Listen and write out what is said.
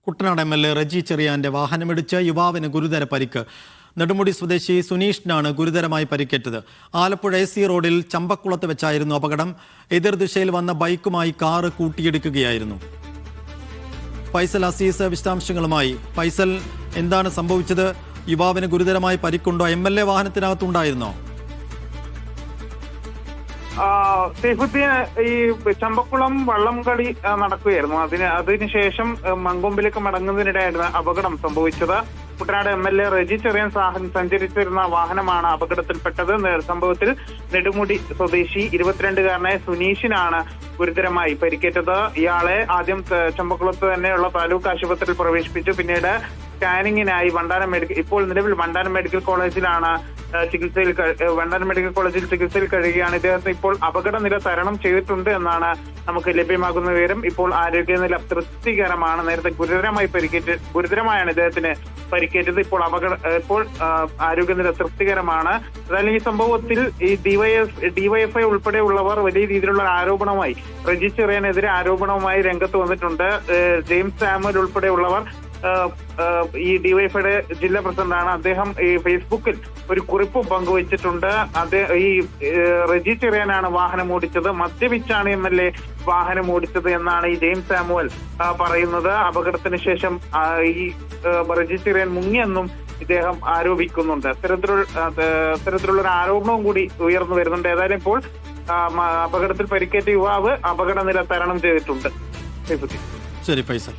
Kuttanad MLA Reji ചെറിയാന്റെ വാഹനമിടിച്ച് യുവാവിന് ഗുരുതര പരിക്ക്. നെടുമുടി സ്വദേശി സുനീഷിനാണ് ഗുരുതരമായി പരിക്കേറ്റത്. ആലപ്പുഴ AC റോഡിൽ ചമ്പക്കുളത്ത് വെച്ചായിരുന്നു അപകടം. എതിർദിശയിൽ വന്ന ബൈക്കുമായി കാറ് കൂട്ടിയിടിക്കുകയായിരുന്നു. ഫൈസൽ അസീസ് വിശദാംശങ്ങളുമായി. ഫൈസൽ, എന്താണ് സംഭവിച്ചത്? യുവാവിന് ഗുരുതരമായി പരിക്കുണ്ടോ? MLA വാഹനത്തിനകത്തുണ്ടായിരുന്നോ? സൈഫുദ്ദീൻ, ഈ ചമ്പക്കുളം വള്ളംകളി നടക്കുകയായിരുന്നു. അതിനുശേഷം മങ്കൊമ്പിലേക്ക് മടങ്ങുന്നതിനിടെയായിരുന്നു അപകടം സംഭവിച്ചത്. കുട്ടനാട് MLA റജി ചെറിയാൻ സഞ്ചരിച്ചിരുന്ന വാഹനമാണ് അപകടത്തിൽപ്പെട്ടത്. സംഭവത്തിൽ നെടുമുടി സ്വദേശി 22-കാരനായ സുനീഷിനാണ് ഗുരുതരമായി പരിക്കേറ്റത്. ഇയാളെ ആദ്യം ചമ്പക്കുളത്ത് തന്നെയുള്ള താലൂക്ക് ആശുപത്രിയിൽ പ്രവേശിപ്പിച്ചു. പിന്നീട് സ്കാനിങ്ങിനായി ഇപ്പോൾ നിലവിൽ വണ്ടാനം മെഡിക്കൽ കോളേജിലാണ് വണ്ടാനം മെഡിക്കൽ കോളേജിൽ ചികിത്സയിൽ കഴിയുകയാണ്. ഇദ്ദേഹത്തിന് ഇപ്പോൾ അപകടനില തരണം ചെയ്തിട്ടുണ്ട് എന്നാണ് നമുക്ക് ലഭ്യമാകുന്ന വിവരം. ഇപ്പോൾ ആരോഗ്യനില തൃപ്തികരമാണ്. നേരത്തെ ഗുരുതരമായാണ് ഇദ്ദേഹത്തിന് പരിക്കേറ്റത്. ഇപ്പോൾ ആരോഗ്യനില തൃപ്തികരമാണ്. അതായത് ഈ സംഭവത്തിൽ ഈ ഡിവൈഎഫ്ഐ ഉൾപ്പെടെയുള്ളവർ വലിയ രീതിയിലുള്ള ആരോപണവുമായി റജി ചെറിയാനെതിരെ ആരോപണവുമായി രംഗത്ത് വന്നിട്ടുണ്ട്. ജെയിംസ് സാമുവൽ ഉൾപ്പെടെയുള്ളവർ ഈ ഡിവൈഎഫ്ഐയുടെ ജില്ലാ പ്രസിഡന്റാണ്. അദ്ദേഹം ഈ ഫേസ്ബുക്കിൽ ഒരു കുറിപ്പ് പങ്കുവച്ചിട്ടുണ്ട്. ഈ റജി ചെറിയാനാണ് വാഹനം ഓടിച്ചത്, മദ്യപിച്ചാണ് MLA വാഹനം ഓടിച്ചത് എന്നാണ് ഈ ജെയിംസ് സാമുവൽ പറയുന്നത്. അപകടത്തിന് ശേഷം ഈ റജി ചെറിയാൻ മുങ്ങിയെന്നും ഇദ്ദേഹം ആരോപിക്കുന്നുണ്ട്. ഇത്തരത്തിലുള്ള ഒരു ആരോപണവും കൂടി ഉയർന്നു വരുന്നുണ്ട്. ഏതായാലും ഇപ്പോൾ അപകടത്തിൽ പരിക്കേറ്റ യുവാവ് അപകടനില തരണം ചെയ്തിട്ടുണ്ട്. ശരി ഫൈസൽ.